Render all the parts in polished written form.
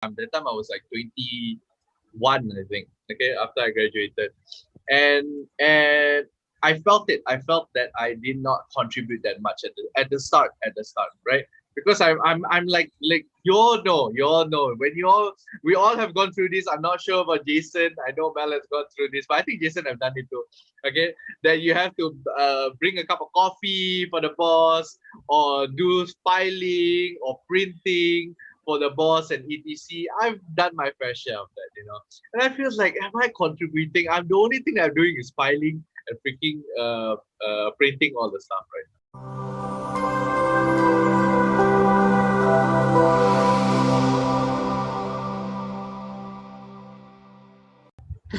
That time I was like 21, I think. Okay, after I graduated, and I felt it. I felt that I did not contribute that much at the start, right? Because I'm like you all know when we all have gone through this. I'm not sure about Jason. I know Mel has gone through this, but I think Jason have done it too. Okay, that you have to bring a cup of coffee for the boss, or do filing or printing for the boss and etc. I've done my fair share of that. And I feel like, am I contributing? I'm the only thing I'm doing is filing and freaking printing all the stuff, right?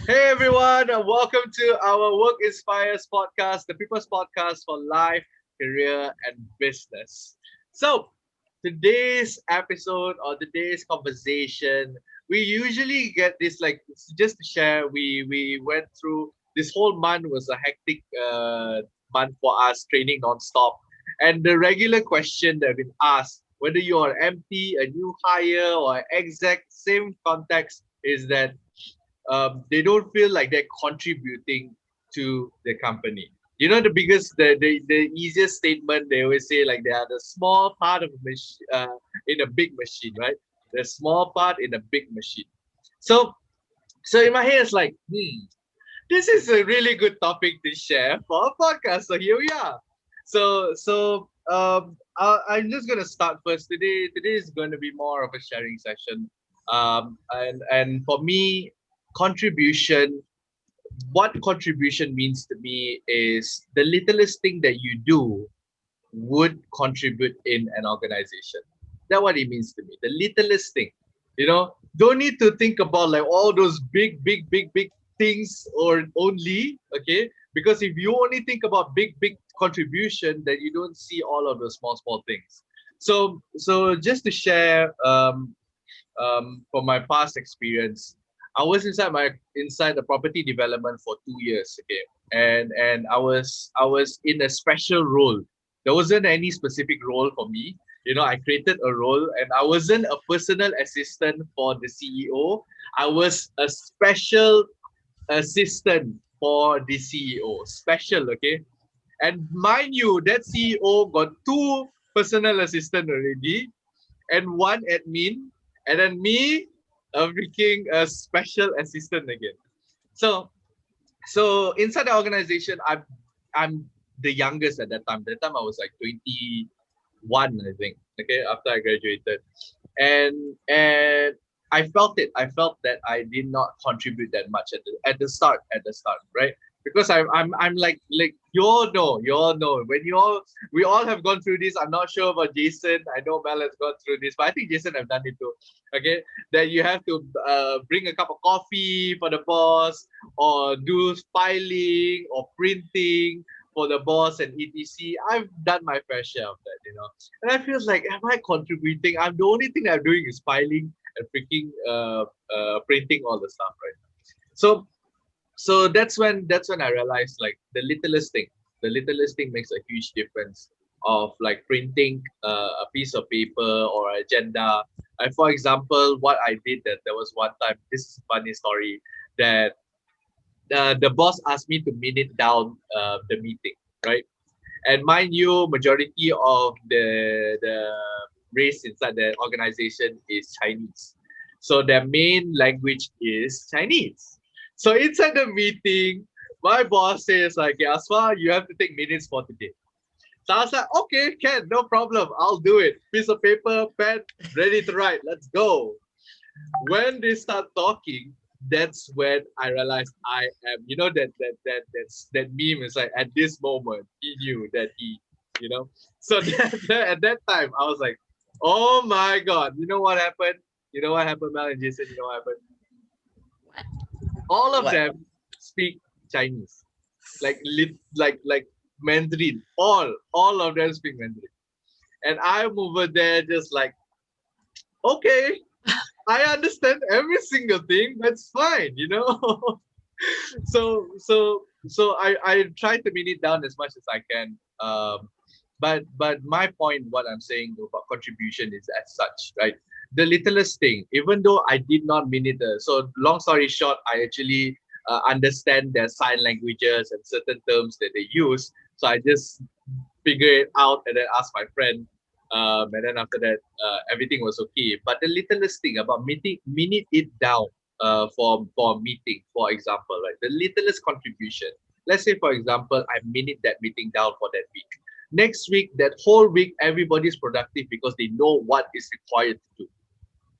Hey everyone, and welcome to our Work Inspires podcast, the people's podcast for life, career, and business. So, today's episode or today's conversation, we usually get this like just to share. We went through this whole month was a hectic month for us, training non-stop, and the regular question that been asked, whether you are empty, a new hire, or exact same context, is that they don't feel like they're contributing to the company. The easiest statement they always say, like, they are the small part of a machine, in a big machine, right? The small part in a big machine. So, so in my head, it's like, this is a really good topic to share for a podcast. So here we are. I'm just gonna start first. Today is going to be more of a sharing session. And for me, contribution. What contribution means to me is the littlest thing that you do would contribute in an organization. That's what it means to me. The littlest thing. Don't need to think about like all those big things or only, okay? Because if you only think about big contribution, then you don't see all of those small things. So just to share, from my past experience, I was inside the property development for 2 years, okay, and I was in a special role. There wasn't any specific role for me. I created a role, and I wasn't a personal assistant for the CEO. I was a special assistant for the CEO. Special, okay. And mind you, that CEO got two personal assistant already, and one admin, and then me, a freaking special assistant again. So so inside the organization, I'm the youngest at that time. That time I was like 21, I think. Okay, after I graduated, and I felt it. I felt that I did not contribute that much at the start, right? Because I'm like you all know when we all have gone through this. I'm not sure about Jason. I know Mel has gone through this, but I think Jason have done it too. Okay, that you have to bring a cup of coffee for the boss, or do filing or printing for the boss and etc. I've done my fair share of that. And I feel like, am I contributing? I'm the only thing I'm doing is filing and freaking printing all the stuff, right? So so that's when I realized, like, the littlest thing makes a huge difference, of like printing a piece of paper or agenda. And for example, what I did, that there was one time, this is a funny story, that the boss asked me to minute down the meeting, right? And mind you, majority of the race inside the organization is Chinese. So their main language is Chinese. So inside the meeting, my boss says like, "Okay, Aswa, you have to take minutes for today." So I was like, okay, can, no problem. I'll do it. Piece of paper, pen, ready to write. Let's go. When they start talking, that's when I realized I am, that meme is like, at this moment he knew that so at that time I was like, oh my god, you know what happened, Mel and Jason, what happened? All of What? them speak Chinese, like Mandarin. All of them speak Mandarin, and I'm over there just like, okay, I understand every single thing. That's fine. So I try to mean it down as much as I can. But my point, what I'm saying about contribution is as such, right? the littlest thing, even though I did not mean it. So long story short, I actually understand their sign languages and certain terms that they use. So I just figure it out and then ask my friend. And then after that, everything was okay. But the littlest thing about minute it down for a meeting, for example, right? The littlest contribution. Let's say, for example, I minute that meeting down for that week. Next week, that whole week, everybody's productive because they know what is required to do,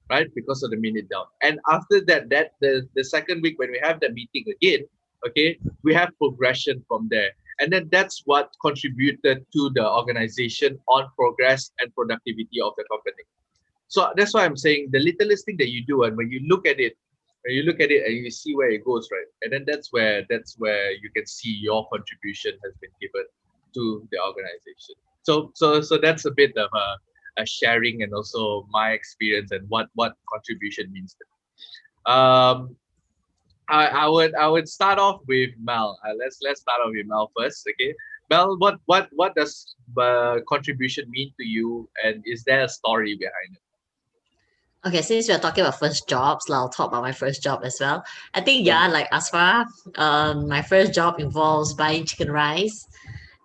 right? Because of the minute down. And after that, the second week when we have the meeting again, okay, we have progression from there. And then that's what contributed to the organization on progress and productivity of the company. So that's why I'm saying the littlest thing that you do, and when you look at it and you see where it goes, right? And then that's where you can see your contribution has been given to the organization. So that's a bit of a sharing and also my experience and what contribution means to me. I would start off with Mel. Let's start off with Mel first, okay? Mel, what does contribution mean to you, and is there a story behind it? Okay, since we're talking about first jobs, I'll talk about my first job as well. I think Sure. yeah, like Asfar, my first job involves buying chicken rice,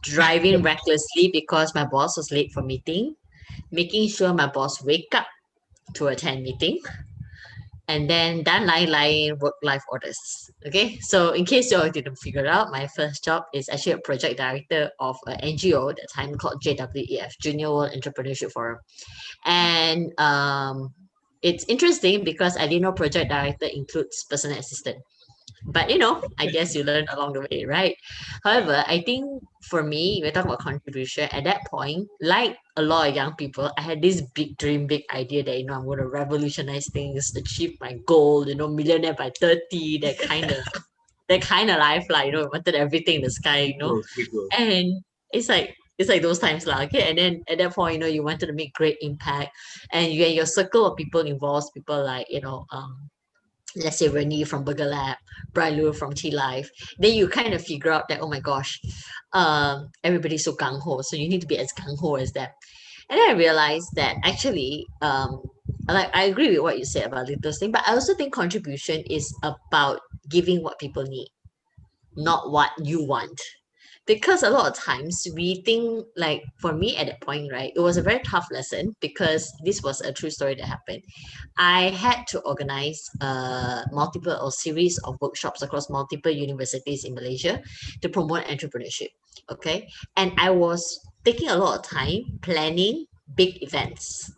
driving recklessly because my boss was late for meeting, making sure my boss wake up to attend meeting, and then dan line work life orders. Okay, so in case you all didn't figure it out, my first job is actually a project director of an NGO at the time called JWEF, Junior World Entrepreneurship Forum. And it's interesting because I didn't know project director includes personal assistant. But I guess you learn along the way, right? However, I think for me, we're talking about contribution. At that point, like a lot of young people, I had this big dream, big idea that I'm going to revolutionize things, achieve my goal, millionaire by 30, that kind of life, like wanted everything in the sky, Goals, big goals. and it's like those times lah. Okay, and then at that point, you wanted to make great impact, and you and your circle of people involves people like let's say Renee from Burger Lab, Brian Liu from T Life. Then you kind of figure out that, oh my gosh, everybody's so gung ho, so you need to be as gung ho as them. And then I realized that actually, like I agree with what you said about little thing, but I also think contribution is about giving what people need, not what you want. Because a lot of times we think, like for me at that point, right, it was a very tough lesson because this was a true story that happened. I had to organize multiple or series of workshops across multiple universities in Malaysia to promote entrepreneurship. Okay. And I was taking a lot of time planning big events.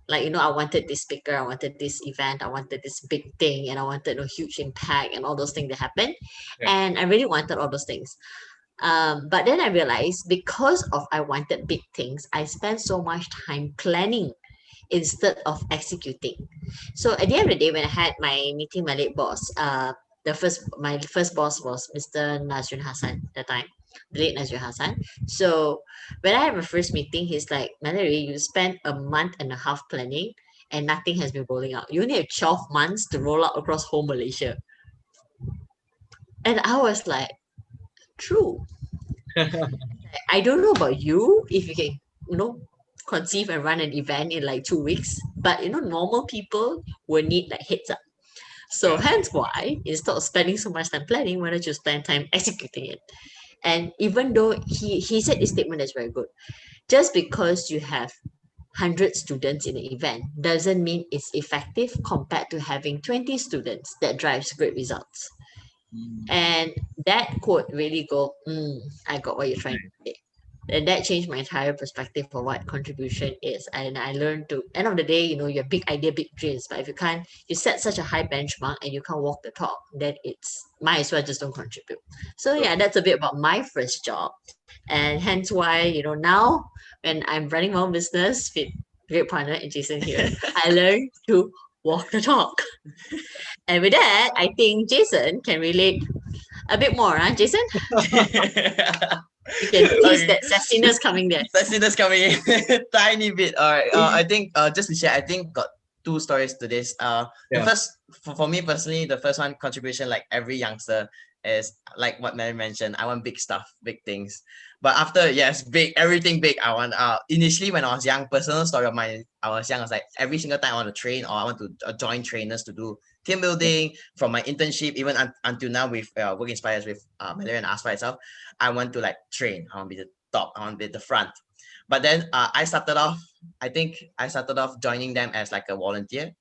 Like, I wanted this speaker, I wanted this event, I wanted this big thing, and I wanted a huge impact and all those things that happened. Yeah. And I really wanted all those things. But then I realized because of I wanted big things, I spent so much time planning instead of executing. So at the end of the day, when I had my meeting, my late boss, my first boss was Mr. Nazrul Hassan at the time, the late Nazrul Hassan. So when I have a first meeting, he's like, Mallory, you spent a month and a half planning and nothing has been rolling out. You only have 12 months to roll out across whole Malaysia. And I was like, true. I don't know about you if you can, you know, conceive and run an event in like 2 weeks, but normal people will need like heads up. So Yeah. hence why instead of spending so much time planning, why don't you spend time executing it? And even though he said this statement that's very good, just because you have 100 students in the event doesn't mean it's effective compared to having 20 students that drives great results. Mm, And that quote really go, I got what you're trying to nice. say. And that changed my entire perspective for what contribution is. And I learned to end of the day, you have big idea, big dreams, but if you set such a high benchmark and you can't walk the talk, then it's might as well just don't contribute. So So, yeah, that's a bit about my first job. And hence why, now when I'm running my own business with great partner and Jason here, I learned to walk the talk. And with that, I think Jason can relate a bit more, huh, Jason? You can tease Okay. that sassiness coming there. That's coming in tiny bit. All right. I think just to share, I think got two stories to this. The yeah. first for me personally, the first one contribution like every youngster is like what Mary mentioned. I want big stuff, big things. But after, yes, big, everything big. I want, initially when I was young, personal story of mine, I was young, I was like, every single time I want to train or I want to join trainers to do team building from my internship, even until now with Work Inspires with Mallory and Aspa itself, I want to like train. I want to be the top. I want to be the front. But then I think I started off joining them as like a volunteer.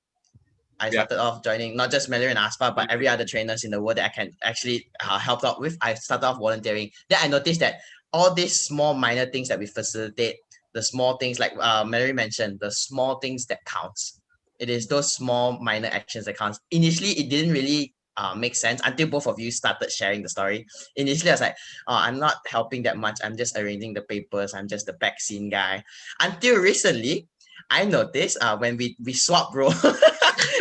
I started off joining not just Mallory and Aspa, but every other trainers in the world that I can actually help out with. I started off volunteering. Then I noticed that all these small minor things that we facilitate, the small things like Mallory mentioned, the small things that counts. It is those small minor actions that counts. Initially, it didn't really make sense until both of you started sharing the story. Initially, I was like, oh, I'm not helping that much. I'm just arranging the papers. I'm just the back scene guy. Until recently, I noticed when we swap roles,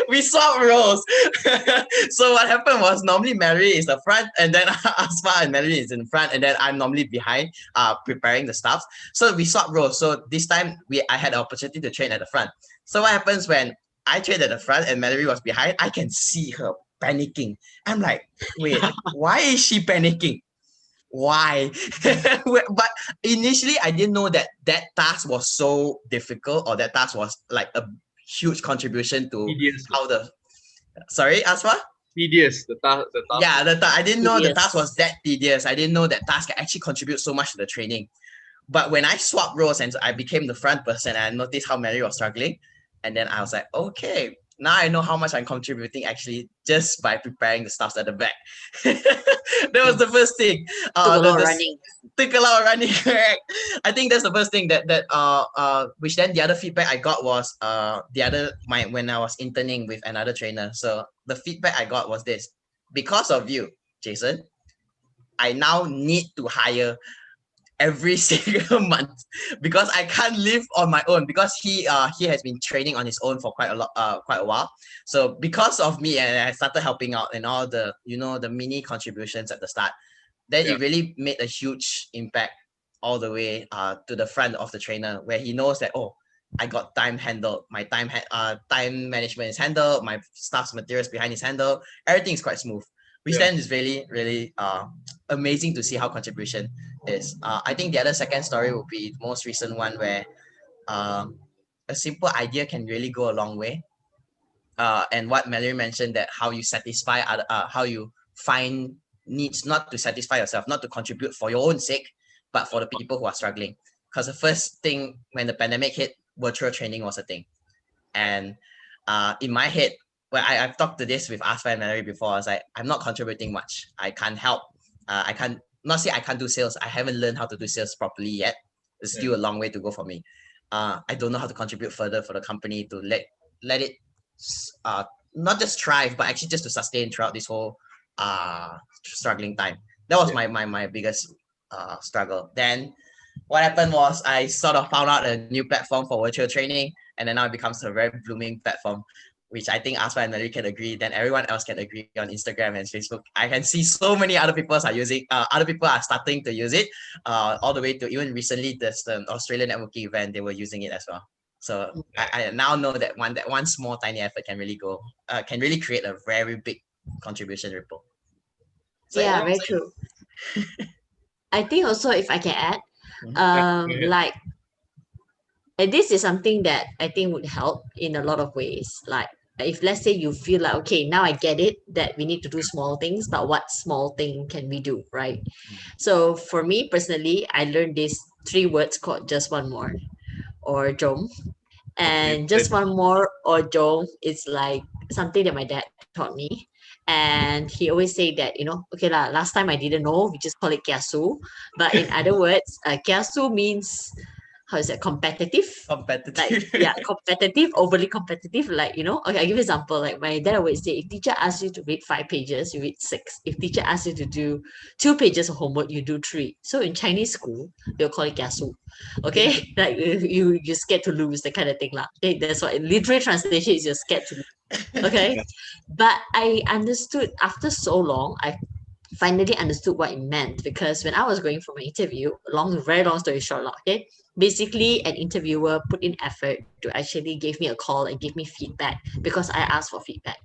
we swap roles. So what happened was normally Mary is the front, and then Aspa and Melody is in front, and then I'm normally behind, preparing the stuff. So we swap roles. So this time I had the opportunity to train at the front. So what happens when I trained at the front and Mallory was behind? I can see her panicking. I'm like, wait, why is she panicking? Why? But initially, I didn't know that that task was so difficult, or that task was like a huge contribution to Tedious. how the. Sorry, Asma? Tedious. The task. Yeah, I didn't know the Tedious. task was that tedious. I didn't know that task can actually contribute so much to the training. But when I swapped roles and I became the front person, I noticed how Mary was struggling. And then I was like, okay, now I know how much I'm contributing actually just by preparing the stuff at the back. That was the first thing. Took a lot of running. Took a lot of running, correct. I think that's the first thing that which then the other feedback I got was when I was interning with another trainer. So the feedback I got was this: because of you, Jason, I now need to hire every single month because I can't live on my own, because he has been training on his own for quite a while. So because of me, and I started helping out and all the the mini contributions at the start, then it really made a huge impact all the way to the front of the trainer, where he knows that, oh, I got time handled, my time management is handled, my staff's materials behind is handled, everything is quite smooth, which then is really, really amazing to see how contribution is. I think the other second story would be the most recent one, where a simple idea can really go a long way. And what Mallory mentioned, that how you satisfy other, how you find needs, not to satisfy yourself, not to contribute for your own sake, but for the people who are struggling. Because the first thing when the pandemic hit, virtual training was a thing. And in my head, well, I've talked to this with Aspa and Mallory before. I was like, I'm not contributing much. I can't help. I can't, not say I can't do sales. I haven't learned how to do sales properly yet. There's still a long way to go for me. I don't know how to contribute further for the company to let it not just thrive, but actually just to sustain throughout this whole struggling time. That was my biggest struggle. Then what happened was I sort of found out a new platform for virtual training, and then now it becomes a very blooming platform, which I think Aspa and Mary can agree, then everyone else can agree on Instagram and Facebook. I can see so many other people are using, other people are starting to use it, all the way to even recently there's an Australian networking event, they were using it as well. So I now know that one small tiny effort can really can really create a very big contribution ripple. So yeah, very true. I think also, if I can add, like, and this is something that I think would help in a lot of ways. Like, if let's say you feel like, okay, now I get it that we need to do small things, but what small thing can we do, right? So for me personally, I learned these 3 words called just one more, or jom. And just one more or jom is like something that my dad taught me. And he always say that, okay lah, last time I didn't know, we just call it kiasu. But in other words, kiasu means, how is it, competitive? Competitive. Like, competitive, overly competitive. Like, okay, I'll give you an example. Like, my dad always say, if teacher asks you to read 5 pages, you read 6. If teacher asks you to do 2 pages of homework, you do 3. So in Chinese school, they'll call it kiasu. Okay? Like, you're scared to lose, that kind of thing. Okay? That's what literary translation is, you're scared to lose. Okay? But I understood after so long, I finally understood what it meant, because when I was going for my interview, very long story short, okay, basically an interviewer put in effort to actually give me a call and give me feedback, because I asked for feedback.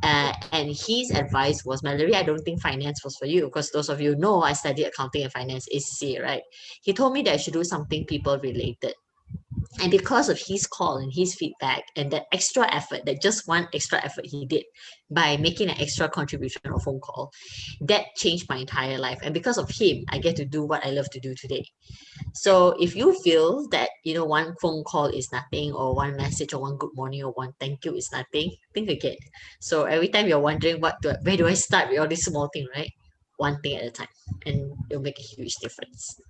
And his advice was, Mallory, I don't think finance was for you, because those of you know I studied accounting and finance, ACCA, right? He told me that I should do something people related. And because of his call and his feedback and that extra effort, that just one extra effort he did by making an extra contribution or phone call, that changed my entire life. And because of him, I get to do what I love to do today. So if you feel that, one phone call is nothing, or one message, or one good morning, or one thank you is nothing, think again. So every time you're wondering where do I start with all these small things, right? One thing at a time, and it'll make a huge difference.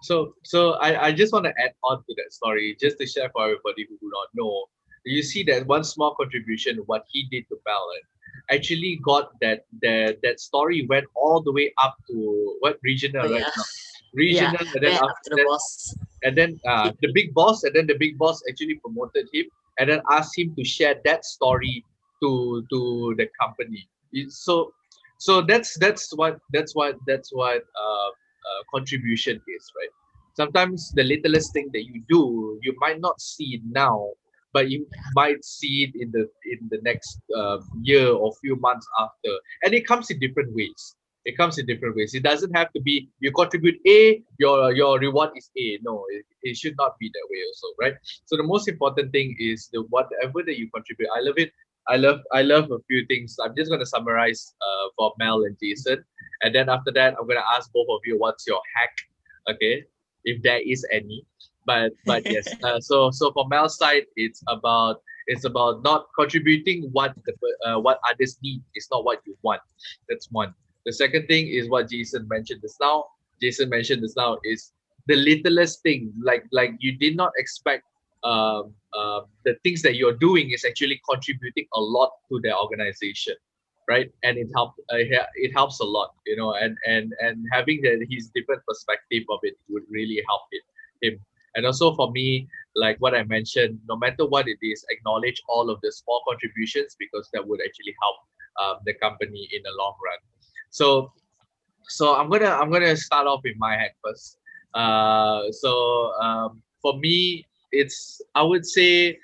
So I just want to add on to that story, just to share for everybody who do not know. You see that one small contribution, what he did to Ballon, actually got that story went all the way up to what regional So right yeah, now, yeah, regional, and then went up after to the that, boss. and then the big boss, and then the big boss actually promoted him, and then asked him to share that story to the company. So that's what contribution is, right? Sometimes the littlest thing that you do, you might not see it now, but you might see it in the next year or few months after, and it comes in different ways. It doesn't have to be you contribute A, your reward is A. No, it should not be that way also, right? So the most important thing is the whatever that you contribute. I love it. I love a few things. I'm just gonna summarize for Mel and Jason, and then after that, I'm gonna ask both of you what's your hack, okay, if there is any. But yes, so for Mel's side, it's about not contributing what others need. It's not what you want. That's one. The second thing is what Jason mentioned just now. Jason mentioned just now is the littlest thing, like you did not expect. The things that you're doing is actually contributing a lot to the organization, right? And it helps a lot, and having his different perspective of it would really help him. And also for me, like what I mentioned, no matter what it is, acknowledge all of the small contributions, because that would actually help the company in the long run. So I'm gonna start off with my hack first. For me, I would say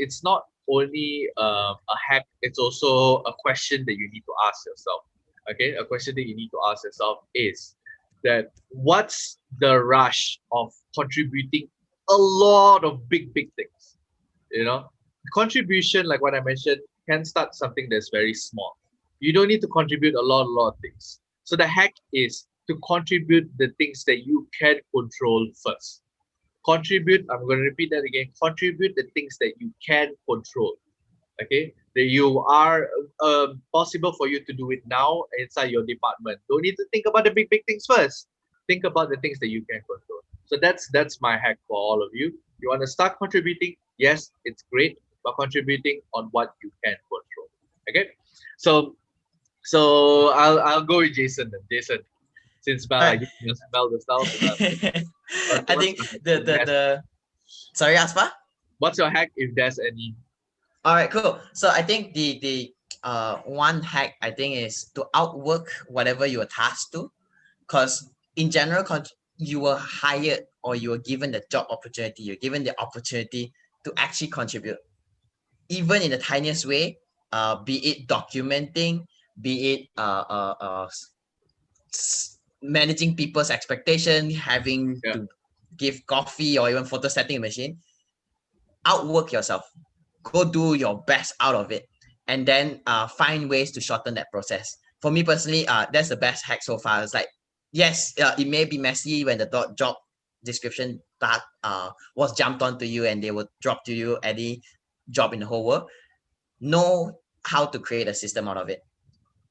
it's not only a hack. It's also a question that you need to ask yourself. Okay, a question that you need to ask yourself is that what's the rush of contributing a lot of big things? You know, contribution, like what I mentioned, can start something that's very small. You don't need to contribute a lot of things. So the hack is to contribute the things that you can control first. Contribute, I'm going to repeat that again, contribute the things that you can control. Okay, that you are possible for you to do it now inside your department. Don't need to think about the big things first. Think about the things that you can control. So that's my hack for all of you. You want to start contributing? Yes, it's great, but contributing on what you can control. Okay, so I'll go with Jason then. Jason, since Mel, I Alright. give you Mel the style. So I think the sorry, Aspa. what's your hack if there's any? All right, cool. So I think the one hack I think is to outwork whatever you are tasked to, because in general, you were hired or you were given the job opportunity. You're given the opportunity to actually contribute, even in the tiniest way. Be it documenting, be it managing people's expectation, having Yeah. to give coffee or even photo setting a machine. Outwork yourself, go do your best out of it, and then find ways to shorten that process. For me personally, that's the best hack so far. It's like, yes, it may be messy when the job description that was jumped onto you and they would drop to you any job in the whole world. Know how to create a system out of it.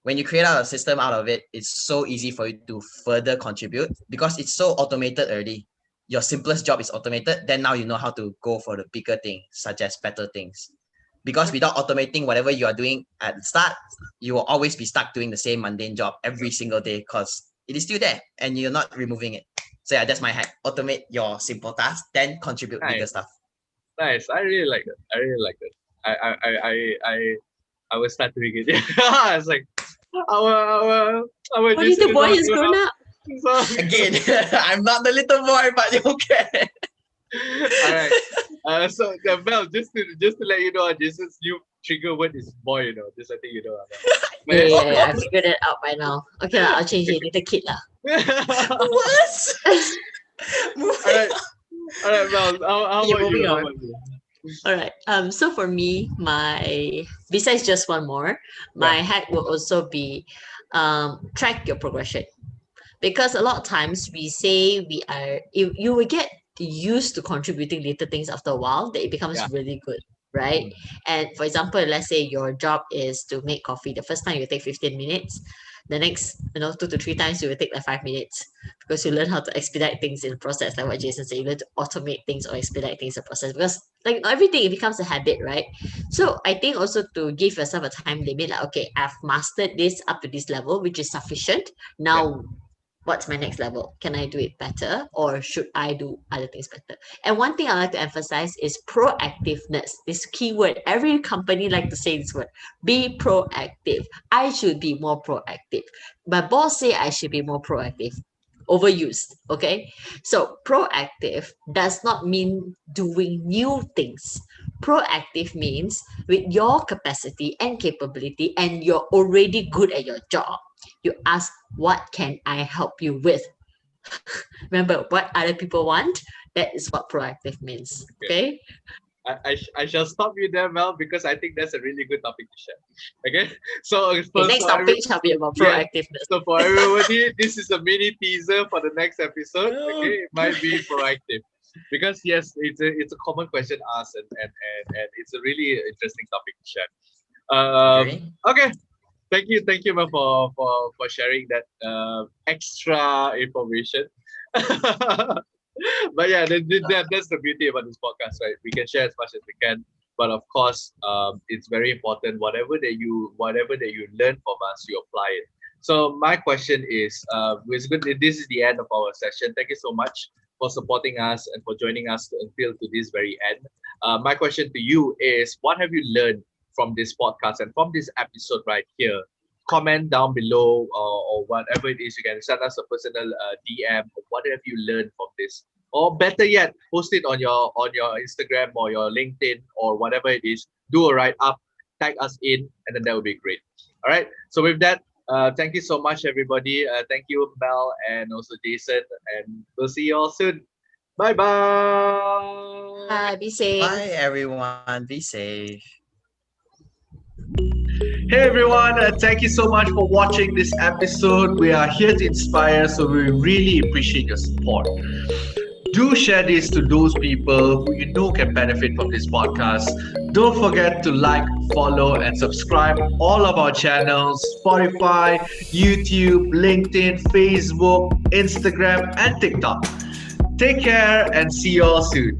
When you create out a system out of it, it's so easy for you to further contribute because it's so automated already. Your simplest job is automated, then now you know how to go for the bigger things, such as better things. Because without automating whatever you are doing at the start, you will always be stuck doing the same mundane job every single day because it is still there and you're not removing it. So yeah, that's my hack. Automate your simple tasks, then contribute bigger Nice. stuff. Nice. I really like it. I really like it. I was start doing it. I was like, our What Jason little is boy all is grown grown up. up? So, Again, I'm not the little boy, but you can. all right. So Mel, just to let you know, Jason's new trigger word is boy, This I think you know. Yeah, I figured it out by now. Okay, lah, I'll change it. Little kid lah. What? Moving Alright. Alright, Mel, how Yeah, about you? moving How on. about you? All right. So for me, besides just one more, my hack will also be track your progression. Because a lot of times we say you will get used to contributing little things after a while that it becomes Yeah. really good, right? And for example, let's say your job is to make coffee. The first time you take 15 minutes, the next 2 to 3 times you will take like 5 minutes, because you learn how to expedite things in the process, like what Jason said. You learn to automate things or expedite things in the process, because like everything, it becomes a habit, right? So I think also to give yourself a time limit, like, okay, I've mastered this up to this level, which is sufficient. Now what's my next level? Can I do it better, or should I do other things better? And one thing I like to emphasize is proactiveness. This keyword, every company like to say this word: be proactive. I should be more proactive. My boss say I should be more proactive. Overused. Okay, so proactive does not mean doing new things. Proactive means with your capacity and capability, and you're already good at your job, you ask, what can I help you with? Remember, what other people want, that is what proactive means. Okay. I shall stop you there, Mel, because I think that's a really good topic to share. Okay, so Okay, first next for topic shall be about yeah. proactiveness. So for everybody, this is a mini teaser for the next episode. Okay, it might be proactive, because yes, it's a common question asked, and it's a really interesting topic to share. Agree. Okay, thank you, Mel, for sharing that extra information. But yeah, that's the beauty about this podcast, right? We can share as much as we can, but of course, it's very important. Whatever that you learn from us, you apply it. So my question is, it's good. This is the end of our session. Thank you so much for supporting us and for joining us until to this very end. My question to you is, what have you learned from this podcast and from this episode right here? Comment down below, or whatever it is. You can send us a personal DM. What have you learned from this? Or better yet, post it on your Instagram or your LinkedIn or whatever it is. Do a write up, tag us in, and then that would be great. All right. So with that, thank you so much, everybody. Thank you, Mel, and also Jason, and we'll see you all soon. Bye bye. Be safe. Bye, everyone. Be safe. Hey everyone, thank you so much for watching this episode. We are here to inspire, so we really appreciate your support. Do share this to those people who you know can benefit from this podcast. Don't forget to like, follow, and subscribe all of our channels: Spotify, YouTube, LinkedIn, Facebook, Instagram, and TikTok. Take care and see you all soon.